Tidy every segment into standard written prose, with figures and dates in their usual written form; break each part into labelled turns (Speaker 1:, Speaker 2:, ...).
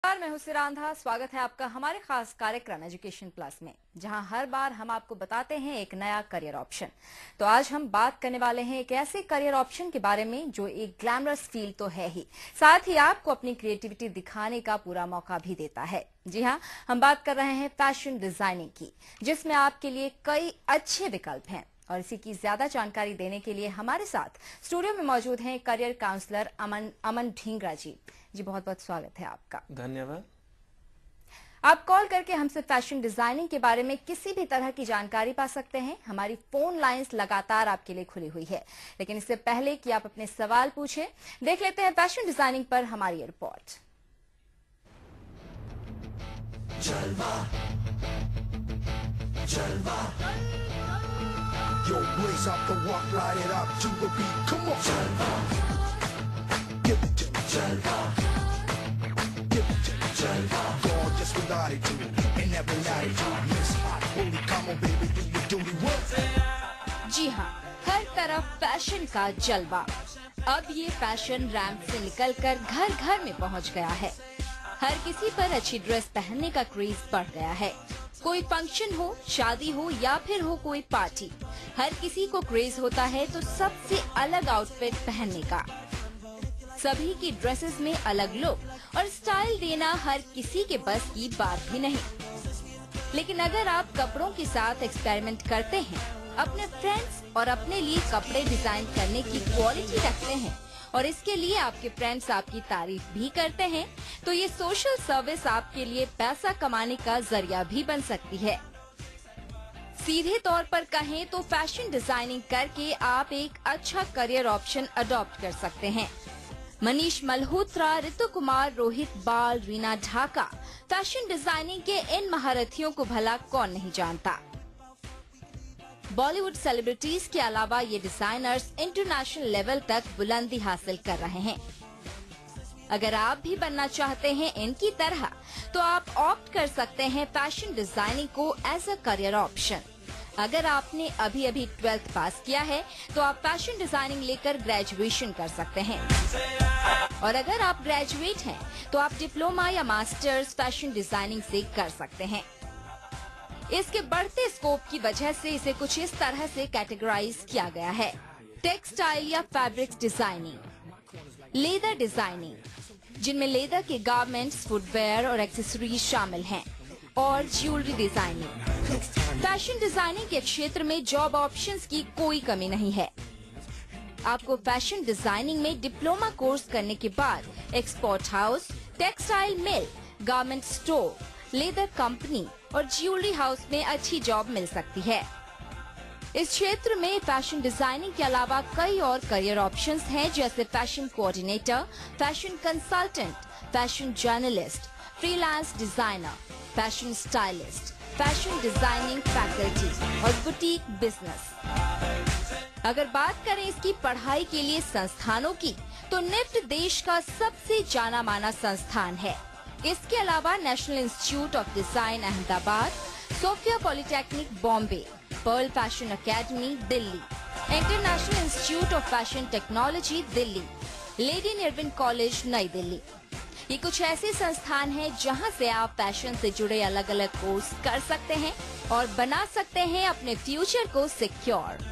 Speaker 1: मैं हूं सिरांधा। स्वागत है आपका हमारे खास कार्यक्रम एजुकेशन प्लस में, जहां हर बार हम आपको बताते हैं एक नया करियर ऑप्शन। तो आज हम बात करने वाले हैं एक ऐसे करियर ऑप्शन के बारे में जो एक ग्लैमरस फील्ड तो है ही, साथ ही आपको अपनी क्रिएटिविटी दिखाने का पूरा मौका भी देता है। जी हाँ, हम बात कर रहे हैं फैशन डिजाइनिंग की, जिसमें आपके लिए कई अच्छे विकल्प हैं। और इसी की ज्यादा जानकारी देने के लिए हमारे साथ स्टूडियो में मौजूद हैं करियर काउंसलर अमन ढींगरा जी। जी, बहुत बहुत स्वागत है आपका।
Speaker 2: धन्यवाद।
Speaker 1: आप कॉल करके हमसे फैशन डिजाइनिंग के बारे में किसी भी तरह की जानकारी पा सकते हैं। हमारी फोन लाइंस लगातार आपके लिए खुली हुई है, लेकिन इससे पहले कि आप अपने सवाल पूछें, देख लेते हैं फैशन डिजाइनिंग पर हमारी ये रिपोर्ट। जलवा, जलवा। Yo, blaze up the walk, light it up to the beat. Come on, Jalva. Give it to me, Jalva. Give it to me, Jalva. Gorgeous with attitude and every attitude. Miss Hot, holy, come on, baby, do your duty. What? जी हाँ, हर तरफ fashion का जलवा। अब ये fashion ramp से निकलकर घर घर में पहुँच गया है। हर किसी पर अच्छी ड्रेस पहनने का क्रेज बढ़ गया है। कोई फंक्शन हो, शादी हो या फिर हो कोई पार्टी, हर किसी को क्रेज होता है तो सबसे अलग आउटफिट पहनने का। सभी की ड्रेसेस में अलग लुक और स्टाइल देना हर किसी के बस की बात भी नहीं। लेकिन अगर आप कपड़ों के साथ एक्सपेरिमेंट करते हैं, अपने फ्रेंड्स और अपने लिए कपड़े डिजाइन करने की क्वालिटी रखते हैं और इसके लिए आपके फ्रेंड्स आपकी तारीफ भी करते हैं, तो ये सोशल सर्विस आपके लिए पैसा कमाने का जरिया भी बन सकती है। सीधे तौर पर कहें तो फैशन डिजाइनिंग करके आप एक अच्छा करियर ऑप्शन अडॉप्ट कर सकते हैं। मनीष मल्होत्रा, ऋतु कुमार, रोहित बाल, रीना ढाका, फैशन डिजाइनिंग के इन महारथियों को भला कौन नहीं जानता। बॉलीवुड सेलिब्रिटीज के अलावा ये डिजाइनर्स इंटरनेशनल लेवल तक बुलंदी हासिल कर रहे हैं। अगर आप भी बनना चाहते हैं इनकी तरह, तो आप ऑप्ट कर सकते हैं फैशन डिजाइनिंग को एज अ करियर ऑप्शन। अगर आपने अभी 12th पास किया है, तो आप फैशन डिजाइनिंग लेकर ग्रेजुएशन कर सकते हैं। और अगर आप ग्रेजुएट हैं, तो आप डिप्लोमा या मास्टर्स फैशन डिजाइनिंग से कर सकते हैं। इसके बढ़ते स्कोप की वजह से इसे कुछ इस तरह से कैटेगराइज किया गया है: टेक्सटाइल या फैब्रिक्स डिजाइनिंग, लेदर डिजाइनिंग, जिनमें लेदर के गारमेंट्स, फुटवेयर और एक्सेसरीज शामिल हैं, और ज्वेलरी डिजाइनिंग। फैशन डिजाइनिंग के क्षेत्र में जॉब ऑप्शंस की कोई कमी नहीं है। आपको फैशन डिजाइनिंग में डिप्लोमा कोर्स करने के बाद export house, textile mill, garment store, leather company और ज्वेलरी हाउस में अच्छी जॉब मिल सकती है। इस क्षेत्र में फैशन डिजाइनिंग के अलावा कई और करियर ऑप्शंस हैं, जैसे fashion coordinator, fashion consultant, fashion journalist, freelance designer, fashion stylist, fashion designing faculty और बुटीक बिजनेस। अगर बात करें इसकी पढ़ाई के लिए संस्थानों की, तो निफ्ट देश का सबसे जाना माना संस्थान है। इसके अलावा National Institute of Design Ahmedabad, Sophia polytechnic Bombay, Pearl fashion academy Delhi, International Institute of Fashion Technology Delhi, Lady Irwin college Nai Delhi, ये कुछ ऐसे संस्थान हैं जहां से आप फैशन से जुड़े अलग अलग कोर्स कर सकते हैं और बना सकते हैं अपने फ्यूचर को सिक्योर।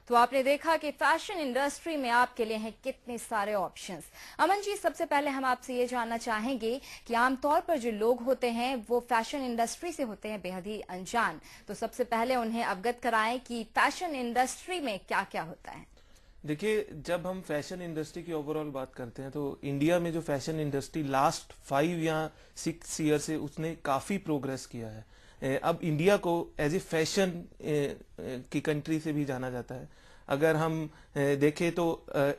Speaker 1: तो आपने देखा कि फैशन इंडस्ट्री में आपके लिए हैं कितने सारे ऑप्शंस। अमन जी, सबसे पहले हम आपसे ये जानना चाहेंगे कि आमतौर पर जो लोग होते हैं वो फैशन इंडस्ट्री से होते हैं बेहद ही अनजान, तो सबसे पहले उन्हें अवगत कराएं कि फैशन इंडस्ट्री में क्या क्या होता है।
Speaker 2: देखिए, जब हम फैशन इंडस्ट्री की ओवरऑल बात करते हैं तो इंडिया में जो फैशन इंडस्ट्री लास्ट 5 या 6 ईयर से उसने काफी प्रोग्रेस किया है। अब इंडिया को एज ए फैशन की कंट्री से भी जाना जाता है। अगर हम देखें तो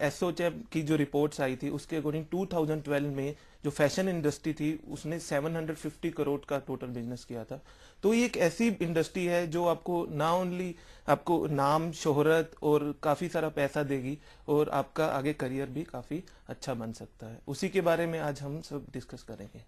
Speaker 2: एसोचैम की जो रिपोर्ट्स आई थी उसके अकॉर्डिंग 2012 में जो फैशन इंडस्ट्री थी उसने 750 करोड़ का टोटल बिजनेस किया था। तो ये एक ऐसी इंडस्ट्री है जो आपको ना ओनली आपको नाम, शोहरत और काफी सारा पैसा देगी और आपका आगे करियर भी काफी अच्छा बन सकता है। उसी के बारे में आज हम सब डिस्कस करेंगे।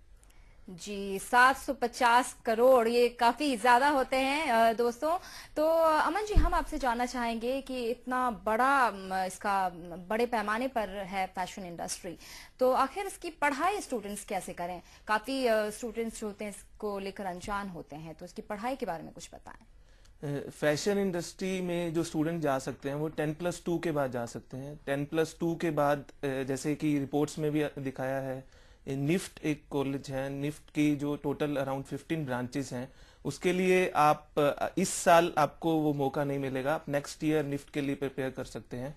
Speaker 1: जी, 750 करोड़ ये काफी ज्यादा होते हैं दोस्तों। तो अमन जी, हम आपसे जानना चाहेंगे कि इतना बड़ा इसका बड़े पैमाने पर है फैशन इंडस्ट्री, तो आखिर इसकी पढ़ाई स्टूडेंट्स कैसे करें? काफी स्टूडेंट्स जो होते हैं इसको लेकर अनजान होते हैं, तो इसकी पढ़ाई के बारे में कुछ बताएं।
Speaker 2: फैशन इंडस्ट्री में जो स्टूडेंट जा सकते हैं वो 10+2 के बाद जा सकते हैं। 10+2 के बाद जैसे कि रिपोर्ट्स में भी दिखाया है, निफ्ट एक कॉलेज है, निफ्ट की जो टोटल अराउंड 15 ब्रांचेस हैं, उसके लिए आप इस साल आपको वो मौका नहीं मिलेगा। आप नेक्स्ट ईयर निफ्ट के लिए प्रिपेयर कर सकते हैं।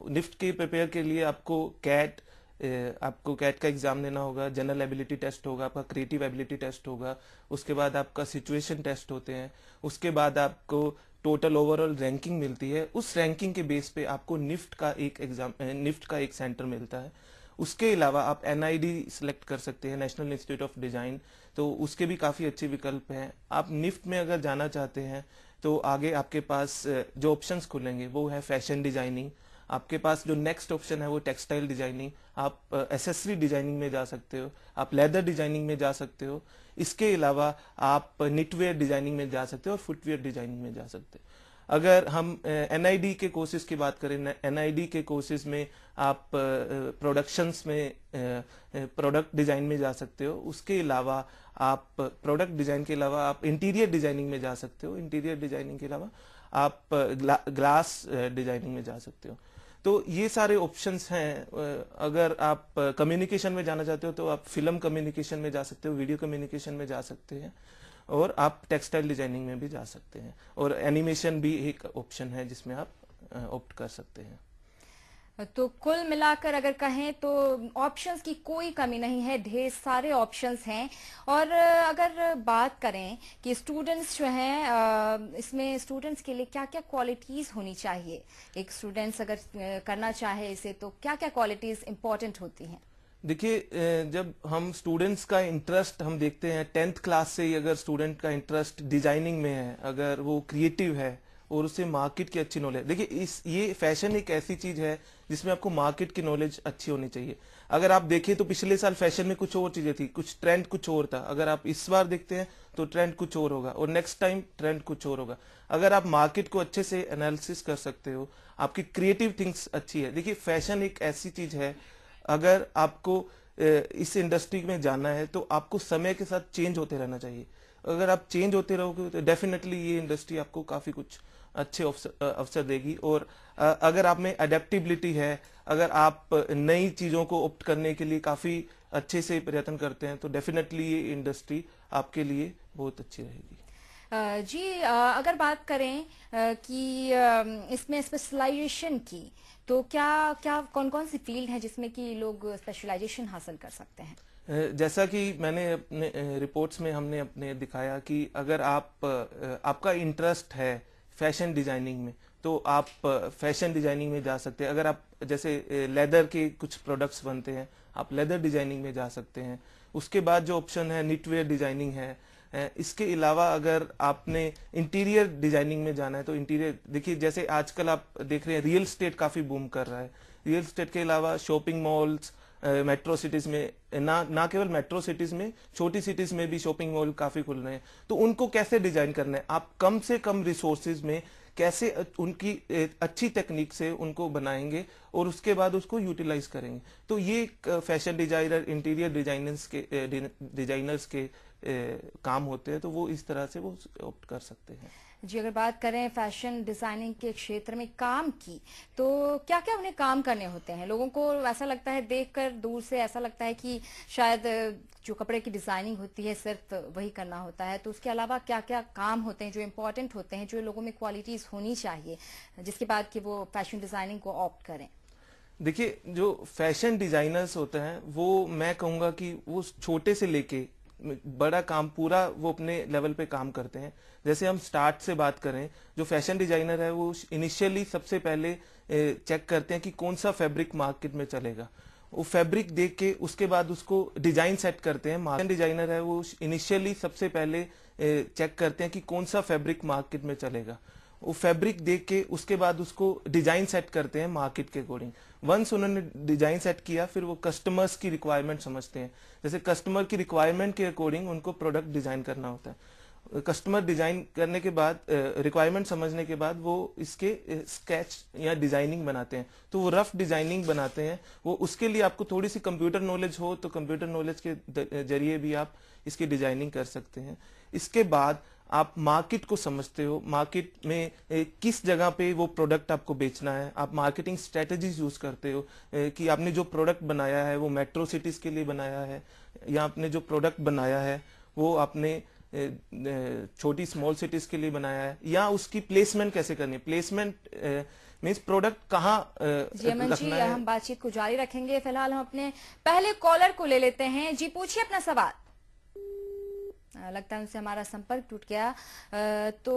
Speaker 2: निफ्ट के प्रिपेयर के लिए आपको कैट का एग्जाम देना होगा, जनरल एबिलिटी टेस्ट होगा, आपका क्रिएटिव एबिलिटी टेस्ट होगा, उसके बाद आपका सिचुएशन टेस्ट होते हैं, उसके बाद आपको टोटल ओवरऑल रैंकिंग मिलती है। उस रैंकिंग के बेस पे आपको निफ्ट का एक सेंटर मिलता है। उसके अलावा आप एनआईडी सिलेक्ट कर सकते हैं, नेशनल इंस्टीट्यूट ऑफ डिजाइन, तो उसके भी काफी अच्छे विकल्प हैं। आप निफ्ट में अगर जाना चाहते हैं तो आगे आपके पास जो ऑप्शंस खुलेंगे वो है फैशन डिजाइनिंग। आपके पास जो नेक्स्ट ऑप्शन है वो टेक्सटाइल डिजाइनिंग, आप एसेसरी डिजाइनिंग में जा सकते हो, आप लेदर डिजाइनिंग में जा सकते हो। इसके अलावा आप निटवेयर डिजाइनिंग में जा सकते हो और फुटवेयर डिजाइनिंग में जा सकते हो। अगर हम एनआईडी के कोर्सेज की बात करें, एनआईडी के कोर्सेज में आप प्रोडक्शंस में प्रोडक्ट डिजाइन में जा सकते हो। उसके अलावा आप प्रोडक्ट डिजाइन के अलावा आप इंटीरियर डिजाइनिंग में जा सकते हो। इंटीरियर डिजाइनिंग के अलावा आप ग्लास डिजाइनिंग में जा सकते हो। तो ये सारे ऑप्शंस हैं। अगर आप कम्युनिकेशन में जाना चाहते हो तो आप फिल्म कम्युनिकेशन में जा सकते हो, वीडियो कम्युनिकेशन में जा सकते हैं, और आप टेक्सटाइल डिजाइनिंग में भी जा सकते हैं, और एनिमेशन भी एक ऑप्शन है जिसमें आप ऑप्ट कर सकते हैं।
Speaker 1: तो कुल मिलाकर अगर कहें तो ऑप्शंस की कोई कमी नहीं है, ढेर सारे ऑप्शंस हैं। और अगर बात करें कि स्टूडेंट्स जो हैं, इसमें स्टूडेंट्स के लिए क्या क्या क्वालिटीज होनी चाहिए, एक स्टूडेंट्स अगर करना चाहे इसे तो क्या क्या क्वालिटीज इंपॉर्टेंट होती हैं?
Speaker 2: देखिए, जब हम स्टूडेंट्स का इंटरेस्ट हम देखते हैं 10th क्लास से ही, अगर स्टूडेंट का इंटरेस्ट डिजाइनिंग में है, अगर वो क्रिएटिव है और उसे मार्केट की अच्छी नॉलेज, देखिए ये फैशन एक ऐसी चीज है जिसमें आपको मार्केट की नॉलेज अच्छी होनी चाहिए। अगर आप देखें तो पिछले साल फैशन में कुछ और चीजें थी, कुछ ट्रेंड कुछ और था। अगर आप इस बार देखते हैं तो ट्रेंड कुछ और होगा, और नेक्स्ट टाइम ट्रेंड कुछ और होगा। अगर आप मार्केट को अच्छे से एनालिसिस कर सकते हो, आपकी क्रिएटिव थिंग्स अच्छी है। देखिए, फैशन एक ऐसी चीज है, अगर आपको इस इंडस्ट्री में जाना है तो आपको समय के साथ चेंज होते रहना चाहिए। अगर आप चेंज होते रहोगे तो डेफिनेटली ये इंडस्ट्री आपको काफी कुछ अच्छे अवसर देगी। और अगर आप में अडेप्टिबिलिटी है, अगर आप नई चीजों को ऑप्ट करने के लिए काफी अच्छे से प्रयत्न करते हैं, तो डेफिनेटली ये इंडस्ट्री आपके लिए बहुत अच्छी रहेगी।
Speaker 1: जी, अगर बात करें कि इसमें स्पेशलाइजेशन की, तो क्या क्या कौन कौन सी फील्ड है जिसमें कि लोग स्पेशलाइजेशन हासिल कर सकते हैं?
Speaker 2: जैसा कि मैंने अपने रिपोर्ट्स में हमने अपने दिखाया कि अगर आपका इंटरेस्ट है फैशन डिजाइनिंग में, तो आप फैशन डिजाइनिंग में जा सकते हैं। अगर आप जैसे लेदर के कुछ प्रोडक्ट्स बनते हैं, आप लेदर डिजाइनिंग में जा सकते हैं। उसके बाद जो ऑप्शन है निटवेयर डिजाइनिंग है। इसके अलावा अगर आपने इंटीरियर डिजाइनिंग में जाना है तो इंटीरियर, देखिए जैसे आजकल आप देख रहे हैं रियल एस्टेट काफी बूम कर रहा है। रियल एस्टेट के अलावा शॉपिंग मॉल्स, मेट्रो सिटीज में, ना केवल मेट्रो सिटीज में, छोटी सिटीज में भी शॉपिंग मॉल काफी खुल रहे हैं। तो उनको कैसे डिजाइन करना है, आप कम से कम रिसोर्सेज में कैसे उनकी अच्छी टेक्निक से उनको बनाएंगे और उसके बाद उसको यूटिलाइज करेंगे। तो ये फैशन डिजाइनर, इंटीरियर डिजाइनर्स के काम होते हैं, तो वो इस तरह से वो ऑप्ट कर सकते हैं।
Speaker 1: जी, अगर बात करें फैशन डिजाइनिंग के क्षेत्र में काम की, तो क्या क्या उन्हें काम करने होते हैं? लोगों को ऐसा लगता है, देखकर दूर से ऐसा लगता है कि शायद जो कपड़े की डिजाइनिंग होती है सिर्फ वही करना होता है, तो उसके अलावा क्या क्या काम होते हैं जो इम्पोर्टेंट होते हैं, जो लोगों में क्वालिटीज होनी चाहिए जिसके बाद कि वो फैशन डिजाइनिंग को ऑप्ट करें?
Speaker 2: देखिए, जो फैशन डिजाइनर्स होते हैं वो मैं कहूंगा कि वो छोटे से लेके बड़ा काम पूरा वो अपने लेवल पे काम करते हैं। जैसे हम स्टार्ट से बात करें, जो फैशन डिजाइनर है वो इनिशियली सबसे पहले चेक करते हैं कि कौन सा फैब्रिक मार्केट में चलेगा। वो फैब्रिक देख के उसके बाद उसको डिजाइन सेट करते हैं। फैशन डिजाइनर है वो इनिशियली सबसे पहले चेक करते हैं कि कौन सा फैब्रिक मार्केट में चलेगा। वो फैब्रिक देख के उसके बाद उसको डिजाइन सेट करते हैं मार्केट के अकॉर्डिंग। वंस उन्होंने डिजाइन सेट किया, फिर वो कस्टमर्स की रिक्वायरमेंट समझते हैं। जैसे कस्टमर की रिक्वायरमेंट के अकॉर्डिंग उनको प्रोडक्ट डिजाइन करना होता है। कस्टमर डिजाइन करने के बाद, रिक्वायरमेंट समझने के बाद वो इसके स्केच या डिजाइनिंग बनाते हैं। तो वो रफ डिजाइनिंग बनाते हैं। वो उसके लिए आपको थोड़ी सी कंप्यूटर नॉलेज हो तो कंप्यूटर नॉलेज के जरिए भी आप इसकी डिजाइनिंग कर सकते हैं। इसके बाद आप मार्केट को समझते हो, मार्केट में किस जगह पे वो प्रोडक्ट आपको बेचना है। आप मार्केटिंग स्ट्रेटजीज यूज करते हो कि आपने जो प्रोडक्ट बनाया है वो मेट्रो सिटीज के लिए बनाया है, या आपने जो प्रोडक्ट बनाया है वो आपने छोटी स्मॉल सिटीज के लिए बनाया है, या उसकी प्लेसमेंट कैसे करनी है। प्लेसमेंट मीन्स प्रोडक्ट कहाँ रखना है।
Speaker 1: हम बातचीत को जारी रखेंगे। फिलहाल हम अपने पहले कॉलर को ले लेते हैं। जी पूछिए अपना सवाल। लगता है उनसे हमारा संपर्क टूट गया। तो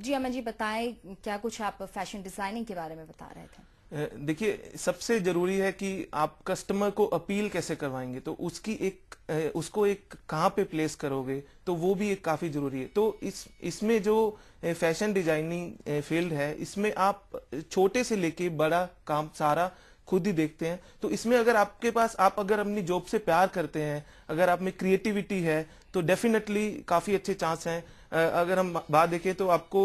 Speaker 1: जी अमन जी बताएं, क्या कुछ आप फैशन डिजाइनिंग के बारे में बता रहे थे।
Speaker 2: देखिए, सबसे जरूरी है कि आप कस्टमर को अपील कैसे करवाएंगे, तो उसको एक कहाँ पे प्लेस करोगे, तो वो भी एक काफी जरूरी है। तो इसमें जो फैशन डिजाइनिंग फील्ड है, इसमें आप छोटे से लेके बड़ा काम सारा खुद ही देखते हैं। तो इसमें अगर आपके पास, आप अगर अपनी जॉब से प्यार करते हैं, अगर आप में क्रिएटिविटी है, तो डेफिनेटली काफी अच्छे चांस हैं। अगर हम बात देखें तो आपको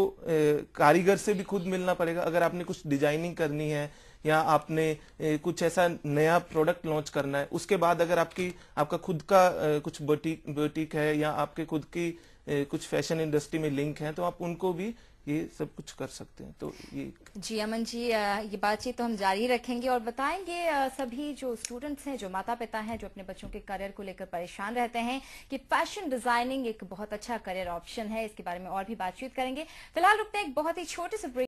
Speaker 2: कारीगर से भी खुद मिलना पड़ेगा अगर आपने कुछ डिजाइनिंग करनी है, या आपने कुछ ऐसा नया प्रोडक्ट लॉन्च करना है। उसके बाद अगर आपका खुद का कुछ बुटीक है, या आपके खुद की कुछ फैशन इंडस्ट्री में लिंक है, तो आप उनको भी ये सब कुछ कर सकते हैं। तो ये
Speaker 1: जी अमन जी, ये बातचीत तो हम जारी रखेंगे और बताएंगे सभी जो स्टूडेंट्स हैं, जो माता पिता हैं, जो अपने बच्चों के करियर को लेकर परेशान रहते हैं, कि फैशन डिजाइनिंग एक बहुत अच्छा करियर ऑप्शन है। इसके बारे में और भी बातचीत करेंगे। फिलहाल रुकते हैं एक बहुत ही छोटे से ब्रेक।